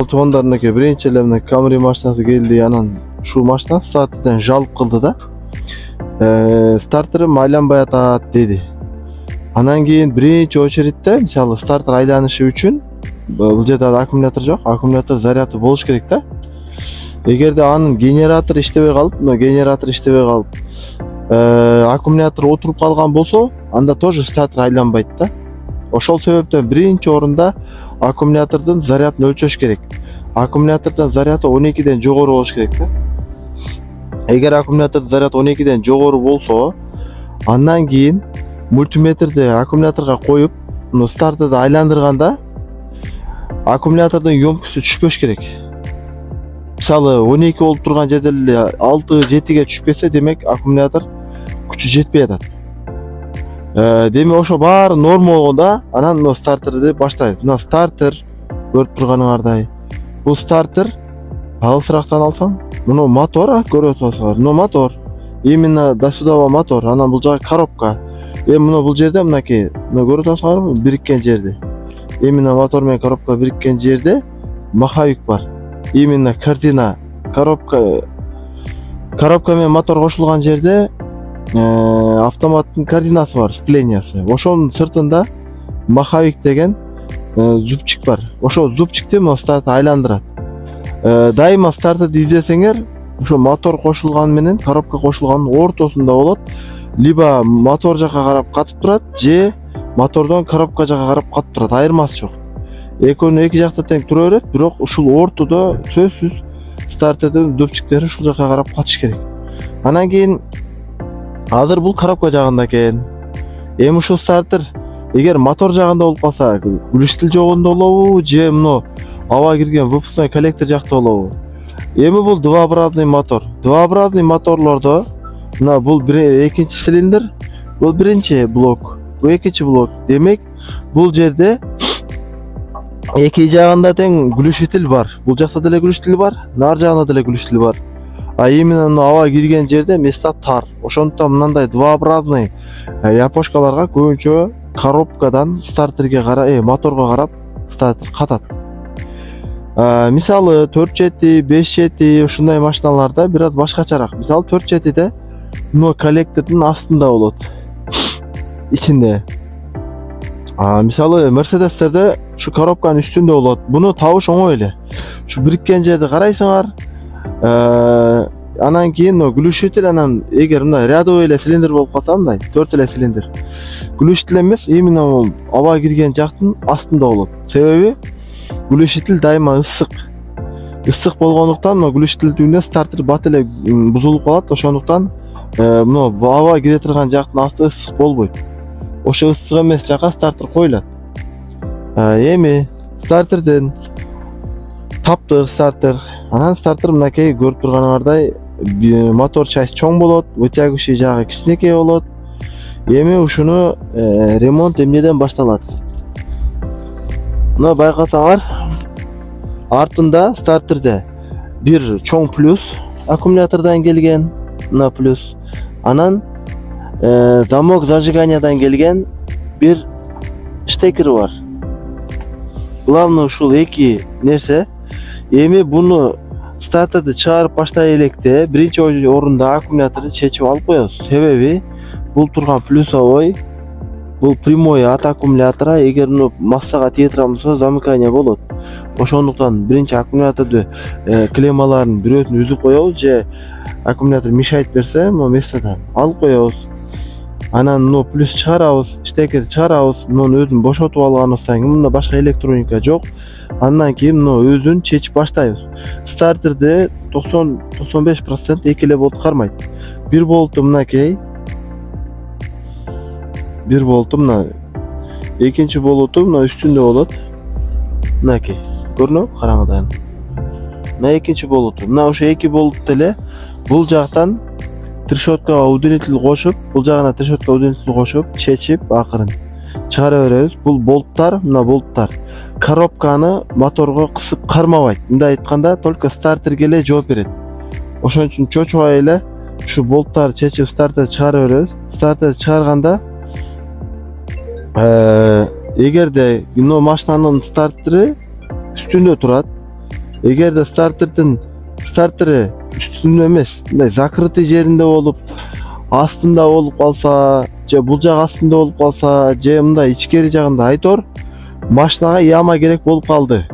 Tuğandarındaki birinci elemine Camry maşinası geldi, anан şu maşina saatiden жалып kıldı da starter'ı aylanbay атат dedi. Анан кийин birinci очередте мисалы стартер айланышы үчүн бул жерде аккумулятор жок, аккумулятор заряды болуш керек да. Эгерде анын генератор иштебей калып, генератор иштебей калып аккумулятор отуруп калган болсо, анда тоже стартер айланбайт да. Ошол себептен биринчи орунда аккумулятордун зарядын өлчөш керек. Аккумулятордун заряды 12ден жогору болуш керек да. Эгер аккумулятордун заряды 12ден жогору болсо, андан кийин мультиметрди аккумуляторго коюп, стартерди айландырганда аккумулятордун ёмкусу түшпөш керек. Мисалы 12 болуп турган жерде 6-7ге түшүп кетсе, демек аккумулятор күчү жетпей атат. Демек ошо баары норма болгондо анан стартерди баштайт. Мына стартер көрүп турганыңардай. Бул стартер алысырактан алсаң, муну мотор көрүп атасыңар. Муну мотор. Именно до сюда мотор. Анан бул жагы коробка. Муну бул жерде мынакей, муну көрүп атасыңарбы? Бириккен жерде. Именно мотор менен коробка бириккен жерде маховик бар. Именно картина коробка менен мотор кошулган жерде автоматтын координасы бар, сплениясы. Ошонун сыртында маховик деген зубчик бар. Ошол зубчикти стартер айландырат. Дайыма стартерди издесеңер, ошо мотор кошулган менен коробка кошулганын ортосунда болот. Либо мотор жака карап катып турат, же мотордон коробка жака карап катып турат. Айырмасы жок. Экөөнү эки жакта тең тура берет, бирок ушул ортодо сөзсүз стартердин зубчиктери ушул жака карап катыш керек. Анан кийин азыр бул коробка жагында экен. Эми ушул стартер эгер мотор жагында болуп калса, глушитель жогунда болобу, же муну аба кирген выпускной коллектор жакта болобу? Эми бул двообразный мотор. Двообразный моторлордо мына бул экинчи цилиндр, бул биринчи блок, бул экинчи блок. Демек, бул жерде эки жагында тең глушитель бар. Бул жакта деле глушитель бар, нар жагында деле глушитель бар. А именно аба кирген жерде места тар. Ошондуктан мындай двообразный япошкаларга көбүнчө коробкадан стартерге карап, моторго карап стартер катат. Мисалы 4 жети, 5 жети ушундай машиналарда бир аз башкачараак. Мисалы 4 жетиде мына коллектордун астында болот. Ичинде. Мисалы Mercedes'терде şu коробканын üstünde болот. Буну табыш оңой эле. Şu бириккен жерди карайсыңар. Анан кийин глушитель, анан эгер мындай рядовый эле цилиндр болуп калса, мындай 4 эле цилиндр. Глушитель эмес, именно аба кирген жактын астында болот. Себеби глушитель дайыма ысык. Ысык болгондуктан глушитель түбүндө стартер бат эле бузулуп калат. Ошондуктан мына аба кире турган жактын асты ысык болбойт. Ошо ысык эмес жака стартер коюлат. Эми стартерден таптык стартер. Анан стартер мынакей көрүп турганыңардай мотор часть чоң болот, вытягивающий жагы кичинекей болот. Эми ушуну ремонт эмнеден башталат? Мына байкасаңар, артында стартерде бир чоң плюс аккумулятордон келген, мына плюс. Анан замок зажиганиядан келген бир штекер бар. Главный ушул эки нерсе. Эми буну стартерди чыгарып баштай электе биринчи орунда аккумуляторду чечип алып коебуз. Себеби бул турган плюсовой, бул прямой от аккумулятора. Эгер муну массага тие турган болсо замыкание болот. Ошондуктан биринчи аккумуляторду клеммаларын бирөөсүн үзүп коебуз, же аккумулятор мешайт берсе, могу местадан алып коебуз. Анан муну плюс чыгарабыз, штекерди чыгарабыз, муну өзүн бошотуп алгандан соң мында башка электроника жок. Андан кийин муну өзүн чечип баштайбыз. Стартерди 90-95% эки эле болт кармайт. Бир болту мынакей. Бир болту мына. Экинчи болту мына үстүндө болот. Мынакей. Көрүнөбү караңыздар. Мына экинчи болту. Мына ошо эки болт эле бул жактан трешоткага удлинитель кошуп, бул жагына трешоткага удлинитель кошуп, чечип акырын чыгара беребиз. Бул болттар, мына болттар коробканы моторго кысып кармабайт. Мындай айтканда, только стартерге эле жооп берет. Ошон үчүн чочубай эле ушу болттарды чечип стартер чыгара беребиз. Стартер чыгарганда эгерде мына машинанын стартери үстүндө турат, Эгерде стартери үстүндө эмес, мындай закрытый жеринде болуп, астында болуп калса, же бул жак астында болуп калса, же мындай ичкери жагында айтор, машинага яма керек болуп калды.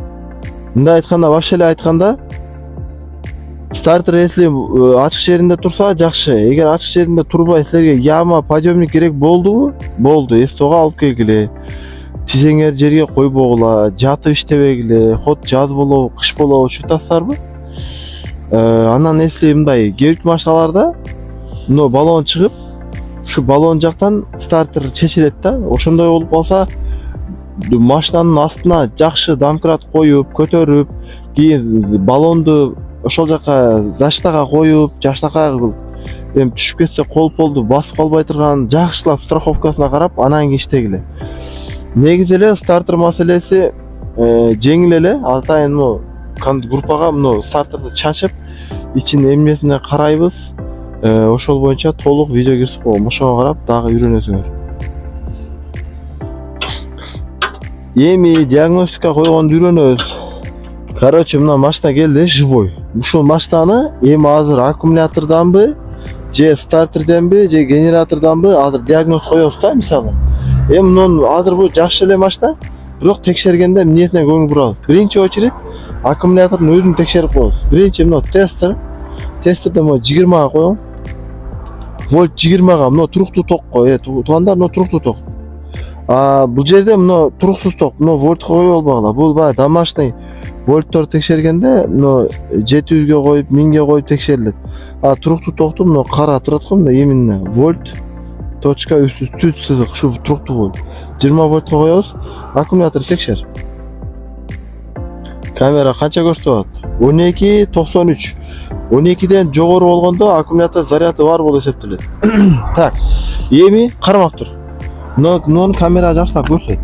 Мындай айтканда, вообще эле айтканда, стартер если ачык жеринде турса жакшы. Эгер ачык жеринде турбай силерге яма, подъемник керек болдубу? Болду. СТОга алып келгиле. Тизеңер жерге койбогула, жатып иштебегиле, ход жаз болобу, кыш болобу, чутасыздарбы? Анан если мындай кээбит машиналарда мына баллон чыгып, ушу баллон жактан стартер чечилет да. Ошондой болуп калса, машинанын астына жакшы домкрат коюп, көтөрүп, кийин баллонду ошол жака заштага коюп, жаштакка эми түшүп кетсе колполду басып калбай турган жакшылап страховкасына карап, анан кийин иштегиле. Негизи эле стартер маселеси жеңил эле. Атайын группага стартерди чачып, ичин эмнесине карайбыз. Ошол боюнча толук видео киргизип коем. Ошого карап дагы үйрөнөсүңөр. Эми диагностика койгонду үйрөнөбүз. Короче, мына машина келди, живой. Ушул машинаны эми азыр аккумуляторданбы, же стартерденби, же генераторданбы азыр диагноз коебуз да, мисалы. Эми мунун азыр бул жакшы эле машина, бирок текшергенде эмнесине көңүл бурабыз. Биринчи очередь аккумулятордун өзүн текшерип коебуз. Биринчи мына тестерде 20га коем. Вольт 20га мына туруктуу токко, туугандар, мына туруктуу ток. Бул жерде мына туруксуз ток, мына вольт коюп албагыла. Бул баягы домашний вольттор текшергенде мына 700ге коюп, 1000ге коюп текшерилет. Туруктуу токту мына кара турат го, мына эмине вольт точка үстү түз сызык, ушу туруктуу вольт. 20 вольтко коебуз. Аккумулятор текшер. Камера канча көрсөтүп атат? 12.93. 12ден жогору болгондо аккумулятор заряды бар болуп эсептелет. Так, эми кармап тур. Муну камера жакшылап көрсөт.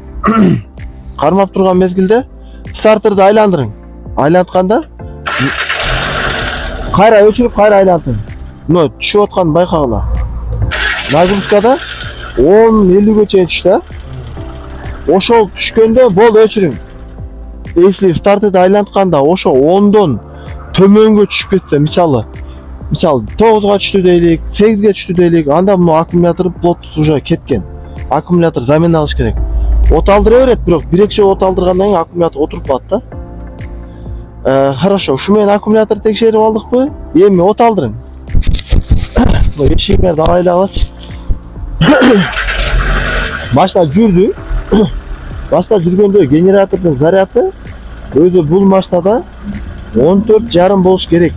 Кармап турган мезгилде стартерди айландырың. Айлантканда кайра өчүрүп, кайра айлантың. Мына түшүп атканын байкагыла. Нагрузкада 10-50ге чейин түштү. Ошол түшкөндө бол өчүрүң. Если стартерди айлантканда ошо 10дон төмөнгө түшүп кетсе, мисалы 9га түштү дейлик, 8ге түштү дейлик, анда мына аккумулятор плотность уже кеткен. Аккумулятор замена алыш керек. От алдыра берет, бирок 1-2 от алдыргандан кийин аккумулятор отуруп калат да. Хорошо, ушу менен аккумулятор текшерип алдыкпы? Эми от алдырың. Эшигиңерди айлап алачы. Машина жүрдү. Машина жүргөндө генератордун заряды өзү бул машинада 14,5 болуш керек.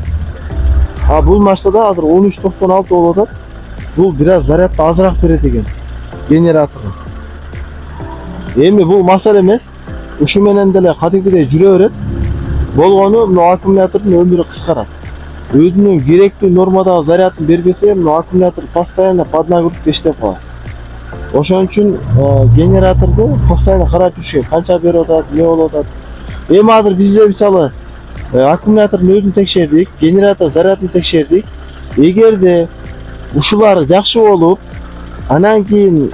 Бул машинада азыр 13.96 болуп атат. Бул бир аз зарядты азыраак берет экен генератор. Эми бул маселе эмес. Ушу менен деле кадимгидей жүрө берет. Болгону мына аккумулятордун өмүрү кыскарат. Өзүнүн керектүү нормадагы зарядын бербесе, мына аккумулятор постоянно под нагрузка иштеп калат. Ошон үчүн генераторду постоянно карап жүрүш керек. Канча берип атат, эмне болуп атат. Эми азыр бизде мисалы аккумулятордун өзүн текшердик, генератор зарядын текшердик. Эгерде ушулар жакшы болуп, анан кийин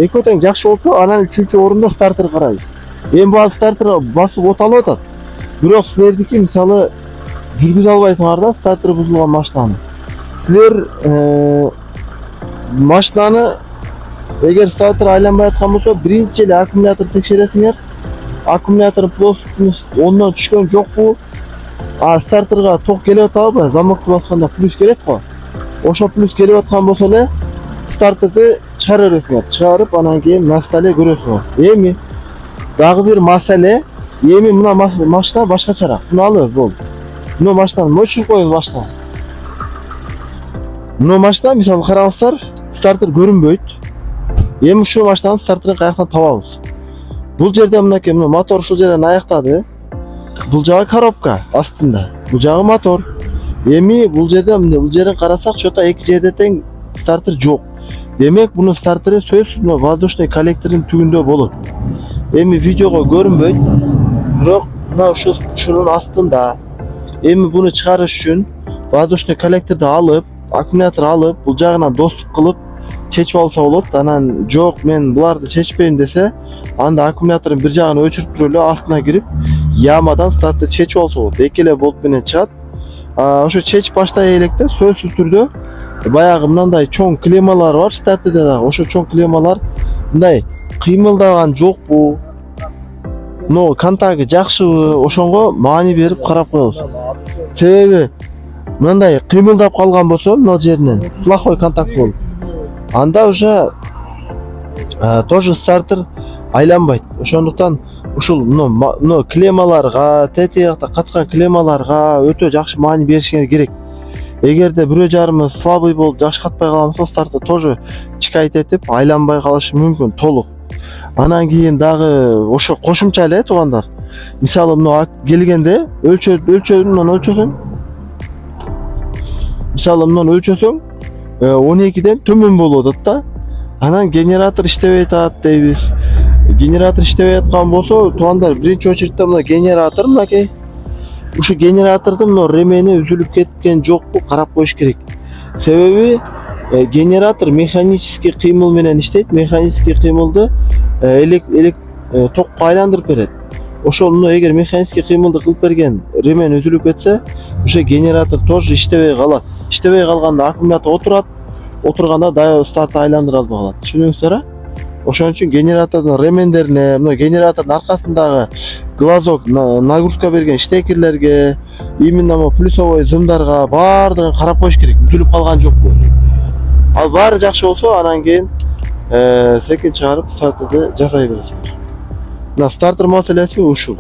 экөө тең жакшы болсо, анан 3-орунда стартер карайбыз. Эми бул стартер басып от алып атат. Бирок силердики мисалы жүргүзө албайсыңар да, стартер бузулган машинаны. Силер машинаны эгер стартер айланбай аткан болсо, биринчи эле аккумулятор текшересиңер. Аккумулятор плотность 10дон түшкөн жокпу? Стартерга ток келип атабы? Замокты басканда плюс келет го. Ошо плюс келип аткан болсо эле стартерди чыгара бересиңер. Чыгарып, анан кийин на столе көрөсүңөр. Эми дагы бир маселе. Эми мына машина башкачараак. Мыналы бол. Мына машинаны өчүрүп коюңуз машина. Мына машина мисалы караңыздар, стартер көрүнбөйт. Эми ушул машинанын стартерин каяктан табабыз? Бул жерде мынакей мотор ушул жерден аяктады. Бул жагы коробка астында. Бул жагы мотор. Эми бул жерден карасак, чота эки жерде тең стартер жок. Демек, бунун стартери сөзсүз воздушный коллектордун түбүндө болот. Эми видеого көрүнбөйт, бирок мына ушунун астында. Эми буну чыгарыш үчүн воздушный коллекторду алып, аккумулятор алып, бул жагынан доступ кылып чечип алса болот. Анан жок, мен буларды чечпейм десе, анда аккумулятордун бир жагын өчүрүп туруп эле астына кирип, ямадан стартер чечип алса болот. Эки эле болт менен чыгат. Ошо чечип баштай электе сөзсүз түрдө баягы мындай чоң клеммалар бар стартерде дагы. Ошо чоң клеммалар мындай кыймылдаган жокпу, но контагы жакшыбы, ошонго маани берип карап коебуз. Себеби мындай кыймылдап калган болсо мына жеринен плохой контакт болуп, анда уже тоже стартер айланбайт. Ошондуктан ушул мына клеммаларга, тетиякта каткан клеммаларга өтө жакшы маани беришиңер керек. Эгерде бирөө жарымы слабый болуп жакшы катпай калган болсо стартер тоже чикайт этип айланбай калышы мүмкүн толук. Анан кийин дагы ошо кошумча эле туугандар. Мисалы мына келгенде өлчөдөн өлчөсөң. Мисалы мындан өлчөсөң 12ден төмөн болуп атат да. Анан генератор иштебей атат дейбиз. Генератор иштебей аткан болсо, туугандар, биринчи очередте мына генератор мынакей. Ушу генератордун мына ремени үзүлүп кеткен жокпу карап коюш керек. Себеби генератор механический кыймыл менен иштейт. Механический кыймылды токко айландырып берет. Ошол эгер механический кыймылды кылып берген ремен үзүлүп кетсе, уже генератор тоже иштебей калат. Иштебей калганда аккумулятор отурат. Отурганда дайы стартер айландыра албай калат. Түшүнүңүздөр? Ошон үчүн генератордун ремендерине, мына генератордун аркасындагы глазок нагрузка берген штекерлерге, именно mo плюсовой зымдарга баардыгын карап коюш керек. Үзүлүп калган жокпу? Ал баары жакшы болсо, анан кийин секин чыгарып стартерди жасай бересиңер. Мына стартер маселеси ушул.